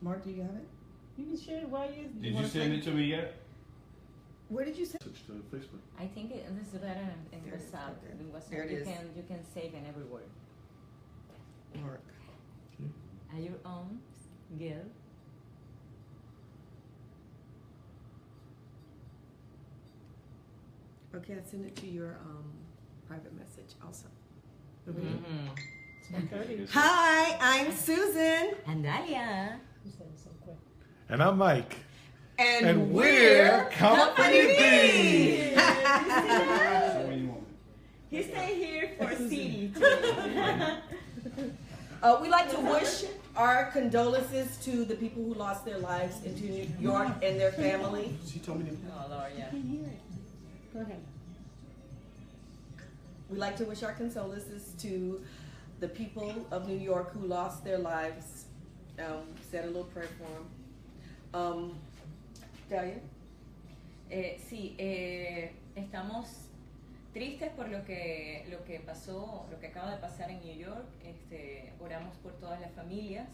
Mark, do you have it? You can share it while you. Did you send it to me yet? Where did you send? Switch to Facebook. I think this is better in There it is, WhatsApp. right there. In WhatsApp There it you is. can save in every word. Mark. At your own skill. Okay, I sent it to your private message also. Mm-hmm. It's 1:30. Hi, I'm Susan. And Dalia. You said it so quick. And I'm Mike. And we're Company B. So when you want me. He stayed here for City today. We'd like to wish our condolences to the people who lost their lives in New York and their family. She told me to. Oh Lord, yeah. I can't hear it. Go ahead. We'd like to wish our condolences to the people of New York who lost their lives. Said a little prayer for them. Dalia? Sí, estamos tristes por lo que pasó, lo que acaba de pasar en New York. Oramos por todas las familias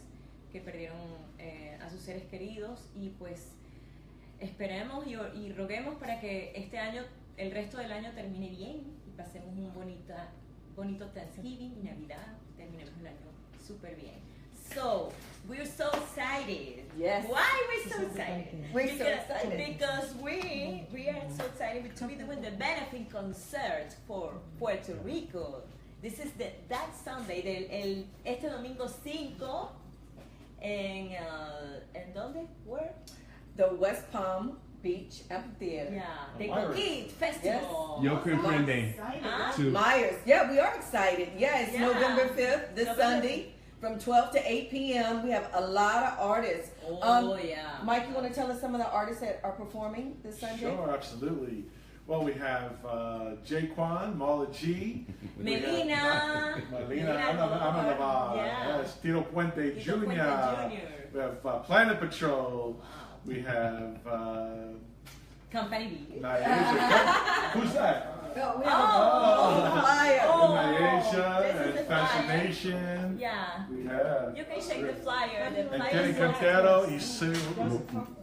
que perdieron a sus seres queridos y pues esperemos y roguemos para que este año, el resto del año termine bien y pasemos un bonito Thanksgiving y Navidad, terminemos el año súper bien. So, we're so excited. Yes. Why we're so excited? We're so excited. Because we are so excited to be doing the benefit concert for Puerto Rico. This is that Sunday, este domingo 5 en ¿dónde? Where? The West Palm Beach Amphitheater. Yeah, the Myers. Coquille Festival. Yo comprende. Huh? Too. Myers. Yeah, we are excited. Yeah, it's Yeah. November 5th, this November Sunday, from 12 to 8 p.m. We have a lot of artists. Oh, yeah. Mike, you want to tell us some of the artists that are performing this Sunday? Sure, absolutely. Well, we have Jaquan, Marla G. Melina. Melina Amenabar. Yeah. Yes, Tito Puente Tito Jr. Puente Jr. We have Planet Patrol. We have Company B. Nyasha. Who's that? No, we have a flyer. Nyasha this is and the Fascination. Yeah. We have. You can shake the flyer. The And flyer Kenny is Cantero y su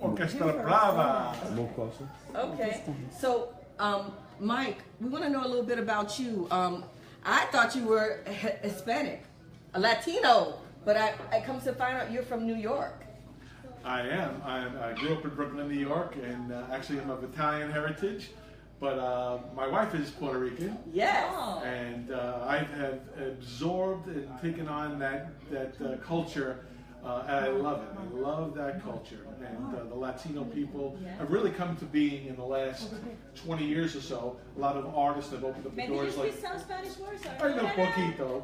Orquesta Brava. Move closer. Okay. So, Mike, we want to know a little bit about you. I thought you were Hispanic, a Latino, but I come to find out you're from New York. I am. I grew up in Brooklyn, New York, and actually I'm of Italian heritage. But my wife is Puerto Rican, Yes. Oh. and I have absorbed and taken on that culture, and I love it. I love that culture, and the Latino people have really come to being in the last 20 years or so. A lot of artists have opened up the Did you doors. Like speak some Spanish words? I know poquito.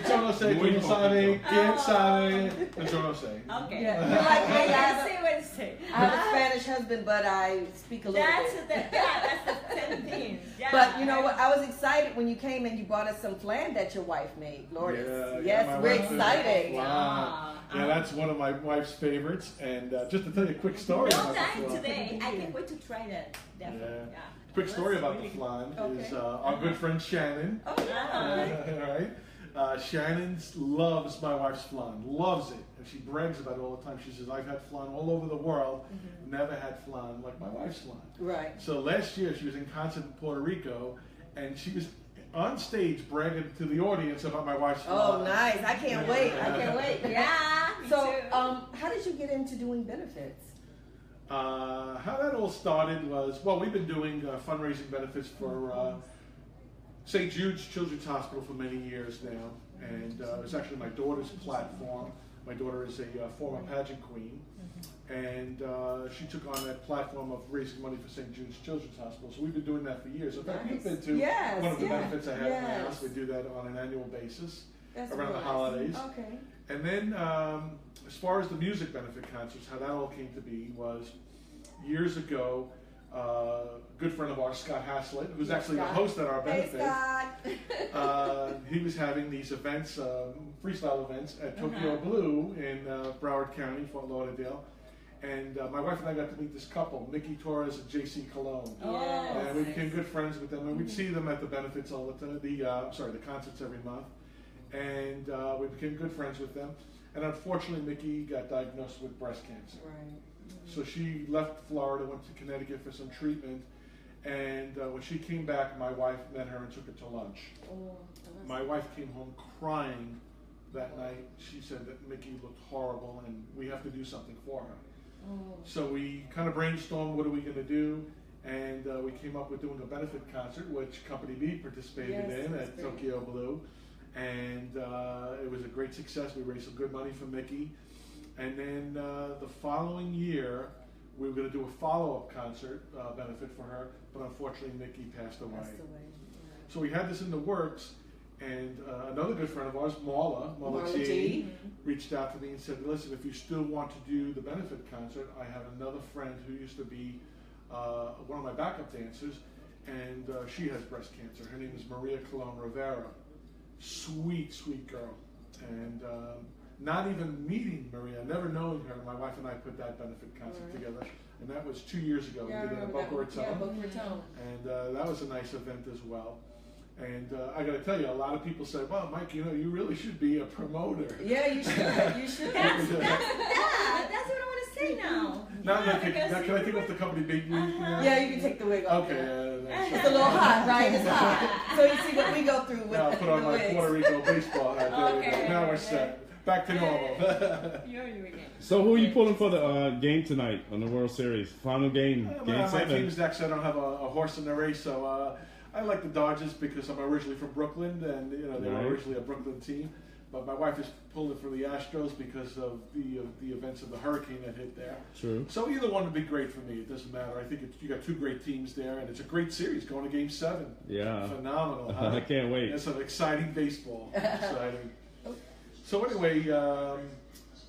Yo no sé, quién sabe, quién sabe. Yo no sé. Okay. Yeah. You're like me. I see what you say. I have a Spanish husband, but I speak a little bit. That's the same thing. Yeah. But you know what? I was excited when you came and you brought us some flan that your wife made, Lourdes. Yes, my we're wife does excited. flan. Yeah, that's one of my wife's favorites. And just to tell you a quick story No about the time flan. today. I can't wait to try that. Definitely. Yeah. Quick story about the flan is our good friend Shannon. Oh, yeah. All right. Shannon loves my wife's flan, loves it. And she brags about it all the time. She says, I've had flan all over the world, never had flan like my wife's flan. Right. So last year she was in concert in Puerto Rico, and she was on stage bragging to the audience about my wife's flan. Oh, nice. I can't wait. I can't wait. Yeah. me So, too. how did you get into doing benefits? How that all started was, well, we've been doing fundraising benefits for St. Jude's Children's Hospital for many years now, and it's actually my daughter's platform. My daughter is a former pageant queen, and she took on that platform of raising money for St. Jude's Children's Hospital. So we've been doing that for years. In fact, you've been to Yes, one of the yeah, benefits I have in my yes. house. We do that on an annual basis That's around the nice. holidays. Okay. And then, as far as the music benefit concerts, how that all came to be was years ago. A good friend of ours, Scott Haslett, who's actually Scott. the host at our Hey, benefit. Scott. He was having these events, freestyle events at Tokyo Blue in Broward County, Fort Lauderdale. And my wife and I got to meet this couple, Mickey Torres and J.C. Cologne. Oh, And we became good friends with them, and we'd see them at the benefits all the time, the concerts every month. And we became good friends with them. And unfortunately, Mickey got diagnosed with breast cancer. Right. So she left Florida, went to Connecticut for some treatment, and when she came back, my wife met her and took her to lunch. Oh, My wife came home crying that night. She said that Mickey looked horrible and we have to do something for her. oh. So we kind of brainstormed, what are we going to do? And we came up with doing a benefit concert, which Company B participated Yes, in that's at great. Tokyo Blue. And it was a great success. We raised some good money for Mickey. And then the following year, we were going to do a follow-up concert benefit for her, but unfortunately Mickey passed away. Passed away. Yeah. So we had this in the works, and another good friend of ours, Marla Marla T, T. reached out to me and said, listen, if you still want to do the benefit concert, I have another friend who used to be one of my backup dancers, and she has breast cancer. Her name is Maria Colon Rivera. Sweet, sweet girl. And not even meeting Maria, never knowing her, my wife and I put that benefit concert together. And that was 2 years ago. Yeah, I We did it in remember Boca that. Yeah, Raton. Boca Raton. And that was a nice event as well. And I got to tell you, a lot of people say, well, Mike, you know, you really should be a promoter. Yeah, you should. You should. That's what I want to say now. Now, Yeah, can because I take off the company big wig? Yeah, you can take the wig off. Okay. It's a little hot, right? It's hot. So you see what we go through with Now I'll put on the my wigs. Puerto Rico baseball hat. There we go. Okay. Now we're set. Back to normal. You're doing it. So who are you pulling for the game tonight on the World Series? Final game, game My 7. team's next. I don't have a horse in the race, so I like the Dodgers because I'm originally from Brooklyn, and you know they were Right. originally a Brooklyn team. But my wife is pulling for the Astros because of the events of the hurricane that hit there. True. So either one would be great for me. It doesn't matter. I think you got two great teams there, and it's a great series going to Game 7. Yeah. Phenomenal. Huh? I can't wait. It's some exciting baseball. Exciting. So anyway,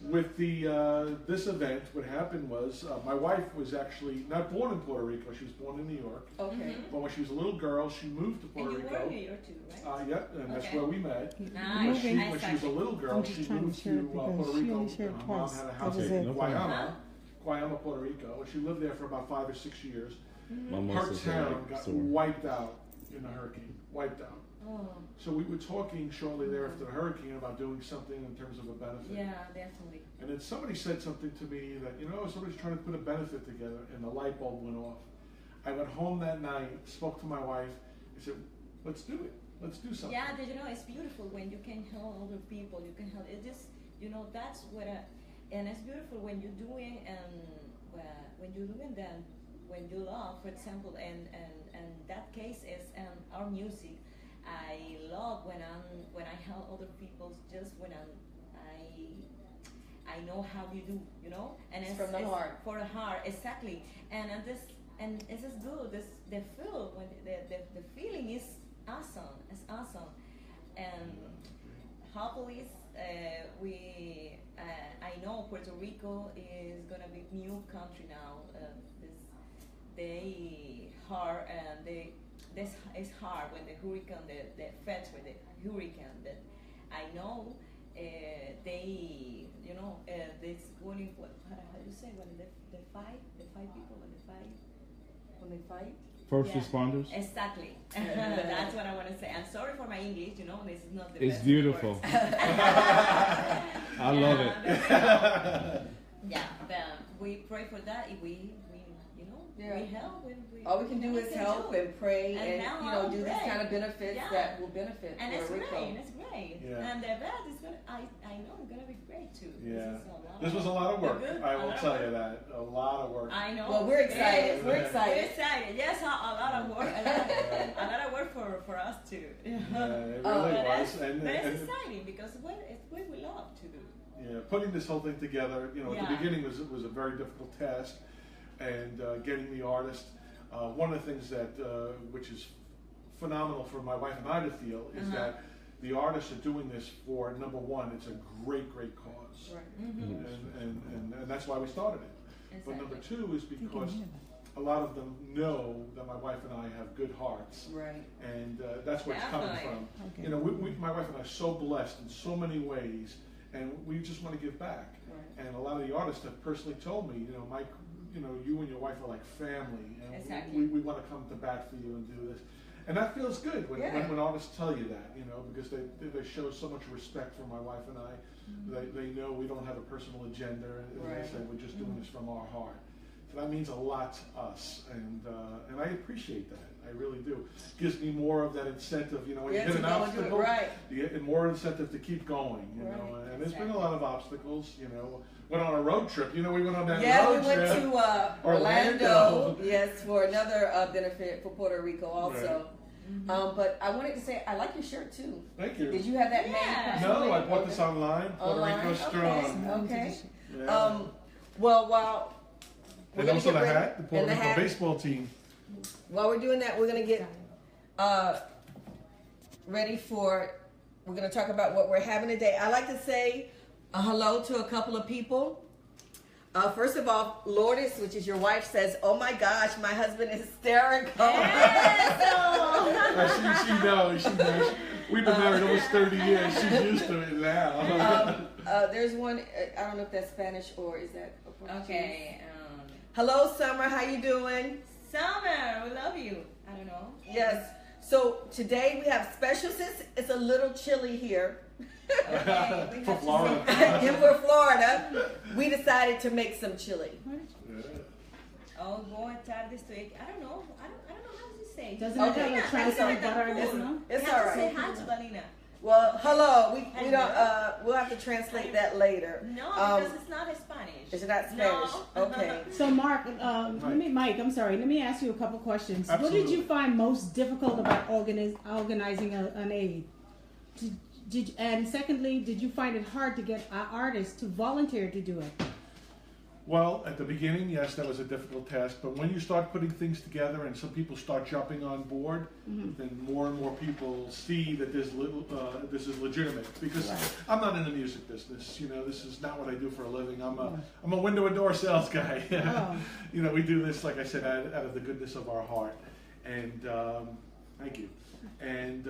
with this event, what happened was my wife was actually not born in Puerto Rico. She was born in New York. Okay. But when she was a little girl, she moved to And Puerto you were in Rico. New York too, right? Yep, and that's Okay. where we met. Nice. When she was a little girl, I'm just she trying to moved share to it because Puerto she Rico. only shared Her mom twice. had a That house was in it. No problem. Huh? Guayama, Puerto Rico. And she lived there for about 5 or 6 years. My Her muscles are town like got sore. wiped out in the hurricane. Wiped out. Oh, So we were talking shortly there after the hurricane about doing something in terms of a benefit. yeah, definitely. And then somebody said something to me that, you know, somebody's trying to put a benefit together, and the light bulb went off. I went home that night, spoke to my wife, I said, let's do it. Let's do something. Yeah, you know, it's beautiful when you can help other people. You can help. It just, you know, that's what. And it's beautiful when you're doing when you're doing that when you love, for example, and that case is our music. I love when I help other people. Just when I know how you do, you know, and It's from the heart. For the heart, exactly. And this is good. The feel when the feeling is awesome. It's awesome, and hopefully I know Puerto Rico is gonna be new country now. This is hard when the hurricane, the effects with the hurricane. That I know they, you know, this warning. How do you say when the five people When they fight. First Yeah. responders. Exactly. That's what I want to say. I'm sorry for my English. You know, this is not the It's best beautiful. words. I love it. Yeah, but we pray for that. If we you know, Yeah. we help. All we can do is help and pray And and, now you know, I'll do these pray. kind of benefits Yeah. that will benefit And it's Puerto great. Rico. It's great. Yeah. And the event is gonna. I know it's gonna be great too. Yeah. This is This was a lot of work. Good. I A will lot of tell work. you that. A lot of work. I know. Well, we're excited. Yes. We're excited. We're excited. Yes, a lot of work. A lot of work for us too. Yeah, it really But was. but it's exciting because it's what we love to do. Yeah, putting this whole thing together, you know, at the Yeah. beginning was a very difficult task, and getting the artist. One of the things that, which is phenomenal for my wife and I to feel, is Uh-huh. that the artists are doing this for, number one, it's a great cause. Right. Mm-hmm. And that's why we started it. But Exactly. number two is because a lot of them know that my wife and I have good hearts. Right. And that's where it's coming Definitely. from. Okay. You know, my wife and I are so blessed in so many ways, and we just want to give back. Right. And a lot of the artists have personally told me, you know, Mike, you know, you and your wife are like family, and Exactly. we want to come to bat for you and do this. And that feels good when, Yeah. when artists tell you that, you know, because they show so much respect for my wife and I. They know we don't have a personal agenda, and Right. they say we're just doing this from our heart. So that means a lot to us, and I appreciate that. I really do. Gives me more of that incentive, you know, when Yeah, you hit to an go and do it obstacle, right. you get more incentive to keep going, you know. Right. And there's been a lot of obstacles, you know. Went on a road trip, you know, we went on that Yeah, road we went trip. to Orlando, Orlando. yes, for another benefit for Puerto Rico also. But I wanted to say, I like your shirt too. Thank you. Did you have that Yeah. made? No, I bought Okay. this online. Puerto Online? Rico Strong. Okay. Yeah. Well, while we're And gonna also get the ready, hat, the Puerto and the Rico hat. baseball team. While we're doing that, we're gonna get ready for. We're gonna talk about what we're having today. I like to say a hello to a couple of people. First of all, Lourdes, which is your wife, says, "Oh my gosh, my husband is hysterical." She knows. She knows. We've been married almost 30 years. She's used to it now. There's one. I don't know if that's Spanish or is that Portuguese? Okay. Hello, Summer. How you doing? Summer, we love you. I don't know. Yes. So today we have special since it's a little chilly here. Okay, we For have to Florida. say- And we're Florida. We decided to make some chili. Oh, boa tarde, estoy. I don't know. I don't know how to say. Doesn't Okay. it have a translate better It's- than no? It's You all have to say right. hi to Balina. Well, hello. We Hello. don't. We'll have to translate that later. No, Um, because it's not Spanish. Is it not Spanish? No. Okay. So Mark, Mike, I'm sorry. Let me ask you a couple questions. What Absolutely. did you find most difficult about organizing an aid? And secondly, did you find it hard to get artists to volunteer to do it? Well, at the beginning, yes, that was a difficult task. But when you start putting things together and some people start jumping on board, then more and more people see that this is legitimate. Because I'm not in the music business. You know, this is not what I do for a living. I'm a window and door sales guy. Oh. You know, we do this, like I said, out of the goodness of our heart. And thank you. And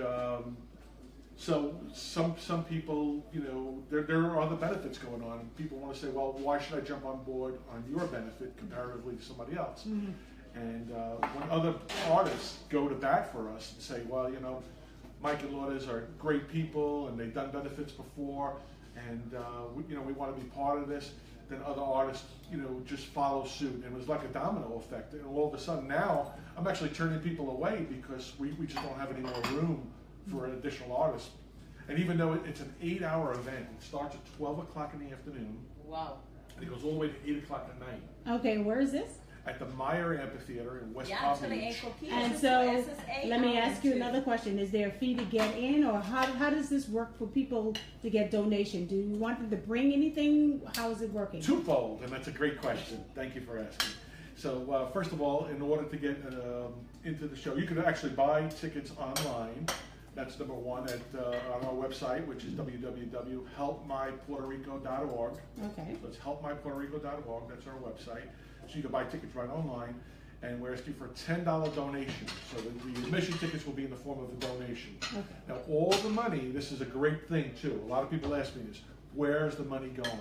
so some people, you know, there are other benefits going on. People want to say, well, why should I jump on board on your benefit comparatively to somebody else? And when other artists go to bat for us and say, well, you know, Mike and Lourdes are great people and they've done benefits before, and we want to be part of this, then other artists, you know, just follow suit. And it was like a domino effect. And all of a sudden now, I'm actually turning people away because we just don't have any more room for additional artists. And even though it's an 8-hour event, it starts at 12 o'clock in the afternoon, Wow. and it goes all the way to 8 o'clock at night Okay, where is this? at the Meyer Amphitheater in West Yeah, Palm actually, Beach. And so, let me ask you another question. Is there a fee to get in, or how does this work for people to get donation? Do you want them to bring anything? How is it working? Twofold, and that's a great question. Thank you for asking. So first of all, in order to get into the show, you can actually buy tickets online. That's number one on our website, which is www.helpmypuertorico.org. Okay. So it's helpmypuertorico.org. That's our website. So you can buy tickets right online, and we're asking for a $10 donation. So the admission tickets will be in the form of a donation. Okay. Now, all the money, this is a great thing too. A lot of people ask me this: where's the money going?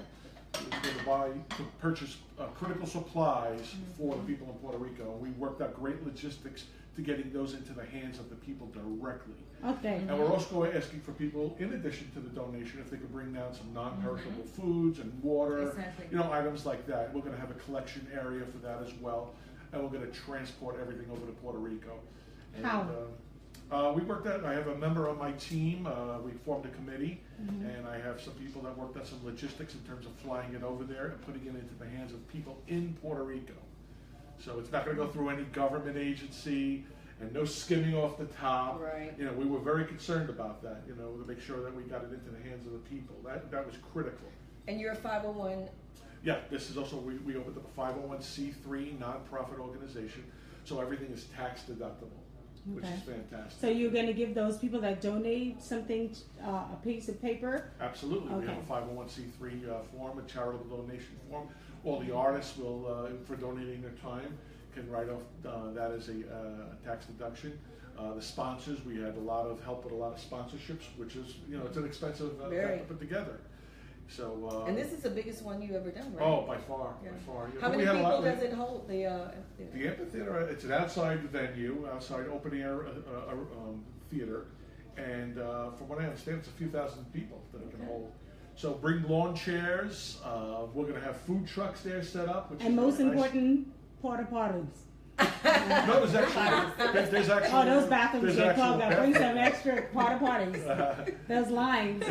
It's going to purchase critical supplies for the people in Puerto Rico. We worked out great logistics to getting those into the hands of the people directly. Okay. And we're also asking for people, in addition to the donation, if they could bring down some non-perishable foods and water, Exactly. you know, items like that. We're going to have a collection area for that as well, and we're going to transport everything over to Puerto Rico. And, How? We worked out. I have a member on my team. We formed a committee, and I have some people that worked on some logistics in terms of flying it over there and putting it into the hands of people in Puerto Rico. So it's not going to go through any government agency, and no skimming off the top. Right. You know, we were very concerned about that. You know, to make sure that we got it into the hands of the people. That was critical. And you're a 501. Yeah, this is also we opened up a 501c3 nonprofit organization, so everything is tax deductible, which Okay. is fantastic. So you're going to give those people that donate something, a piece of paper? Absolutely. We have Okay. a 501c3 form, a charitable donation form. All the artists will, for donating their time, can write off that as a tax deduction. The sponsors, we had a lot of help with a lot of sponsorships, which is, you know, it's an expensive Very. to put together. So. And this is the biggest one you've ever done, right? Oh, by far, Yeah. by far. How many people does it hold? The The amphitheater, it's an outside venue, outside open air theater, and from what I understand, it's a few thousand people that it can hold. So bring lawn chairs. We're going to have food trucks there set up, which And is most really nice. important, porta potties. No, there's actually Oh, those bathrooms there's get actual clogged up. Bring some bathrooms. extra porta potties. Those lines.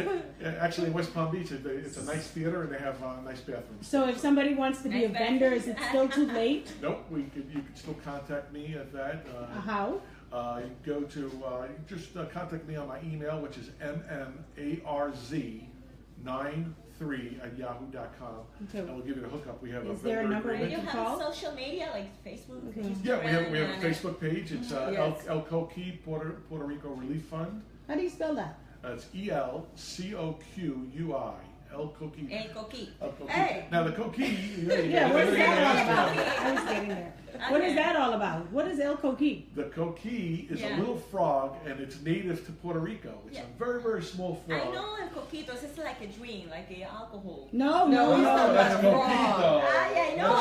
Actually, in West Palm Beach, it's a nice theater, and they have nice bathrooms. So if somebody wants to be a Nice vendor, is bathrooms. it still too late? Nope, you can still contact me at that. How? You go to, you can just contact me on my email, which is mmarz93@yahoo.com, Okay. and we'll give you the hookup. We have Is a there a very number great- Do we you can have call? social media like Facebook? Okay. Yeah, we have a Instagram, Facebook page. It's Yes. El Coqui Puerto Rico Relief Fund. How do you spell that? It's ELCOQUI. El Coqui. El Coqui. El Coqui. Hey. Now the Coqui. Yeah, what is that all about? I was getting there. What is that all about? What is El Coqui? The coqui is a Yeah. little frog, and it's native to Puerto Rico. It's Yeah. a very, very small frog. I know el coquitos. It's like a drink, like a alcohol. No, No, no, it's no. not That's frog. coquito. I know.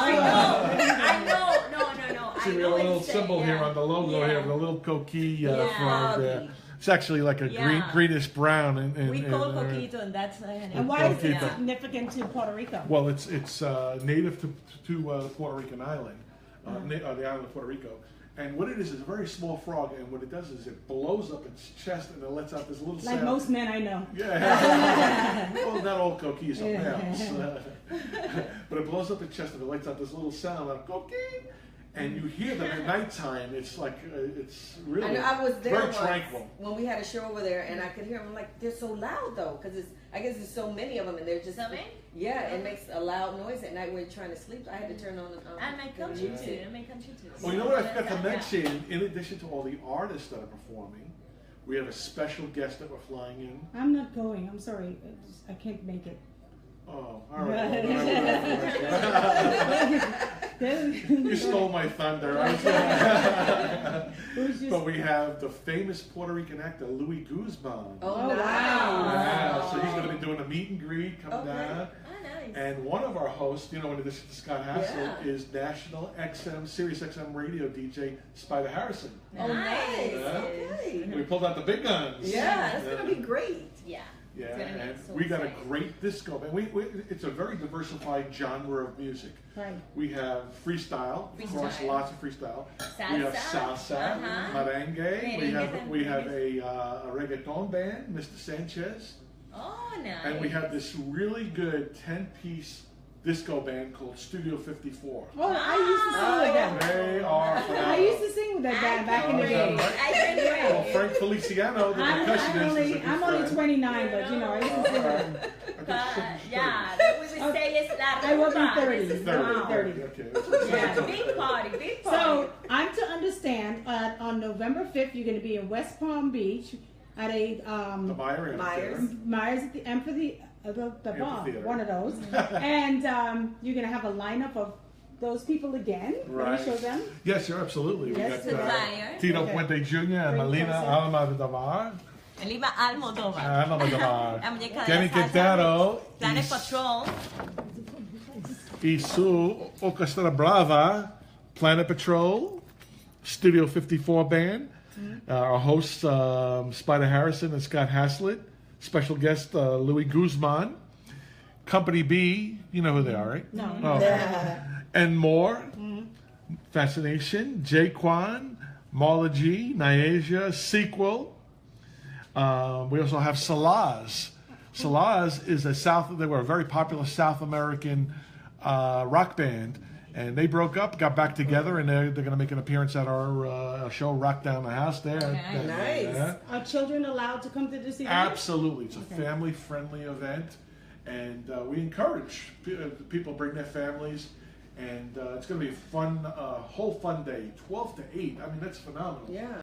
No. See, we have a little symbol here on the logo here, the little coqui frog there. It's actually like a Yeah. greenish brown. We call coquito, and that's And why is it Coquito. significant to Puerto Rico? Well, it's native to the Puerto Rican island, the island of Puerto Rico. And what it is a very small frog, and what it does is it blows up its chest and it lets out this little Like sound. most men I know. Yeah. Well, not all coquis are males. But it blows up its chest and it lets out this little sound like coqui. And you hear them at nighttime. It's like, it's really I was there very once tranquil. when we had a show over there, and I could hear them. I'm like, they're so loud though, because I guess there's so many of them, and they're just So many? yeah, it makes a loud noise at night when you're trying to sleep. I had to turn on the And my the country music. too. My country too. Well, you know what I forgot to mention? In addition to all the artists that are performing, we have a special guest that we're flying in. I'm not going. I'm sorry. I can't make it. Oh, all right. You stole my thunder. It was just, But we have the famous Puerto Rican actor Louis Guzman. Oh, Oh, nice. wow. Yeah, so he's going to be doing a meet and greet, come Okay. down. Oh, nice. And one of our hosts, you know, in addition to Scott Hassel, Yeah. is National XM, Sirius XM radio DJ Spider Harrison. Oh, nice. Yeah. Okay. We pulled out the big guns. Yeah, that's gonna be great. Yeah. Yeah, It's gonna be and so we got a exciting. great disco band. It's a very diversified genre of music. right. We have freestyle, of course, Freestyle. lots of freestyle. Salsa. We have salsa, Uh-huh. merengue. Merengue We have a reggaeton band, Mr. Sanchez, Oh, nice. and we have this really good 10-piece disco band called Studio 54. Oh, I used to sing with them. They are I phenomenal. used to sing with that band back in the Oh, is that day. right? I can Well, wait. Frank Feliciano, the percussionist, is a good I'm only friend. 29, but you know, I used to sing with them. Yeah, we would say it's la I will be rumba. 30. This is I will be wow. 30. Okay. Yeah, big party, big party. So I'm to understand on November 5th you're going to be in West Palm Beach at a The Meyer Myers. Amphitheater. Myers at the the bar, Amphitheater. one of those, and you're going to have a lineup of those people again. Right. Let me show them. Yes, sir, absolutely. Yes, We got Supplier. Tito Okay. Puente Jr. and Bring Melina closer. Almodovar. Lima Almodovar. Almodovar. La muñeca de Kenny la salsa. Quintero. Planet Patrol. Y su Orquestra Brava. Planet Patrol. Studio 54 Band. Our hosts, Spider Harrison and Scott Haslett. Special guest, Louis Guzman. Company B, you know who they are, right? No. Oh. And more. Fascination, Jaquan, Marla G, Niasia, Sequel. We also have Salaz. Salaz is they were a very popular South American rock band, and they broke up, got back together, and they're going to make an appearance at our show, Rock Down the House there. Okay. Nice. Are children allowed to come to this event? Absolutely. It's a family-friendly event, and we encourage people to bring their families, and it's going to be a fun, whole fun day, 12 to 8. I mean, that's phenomenal. Yeah.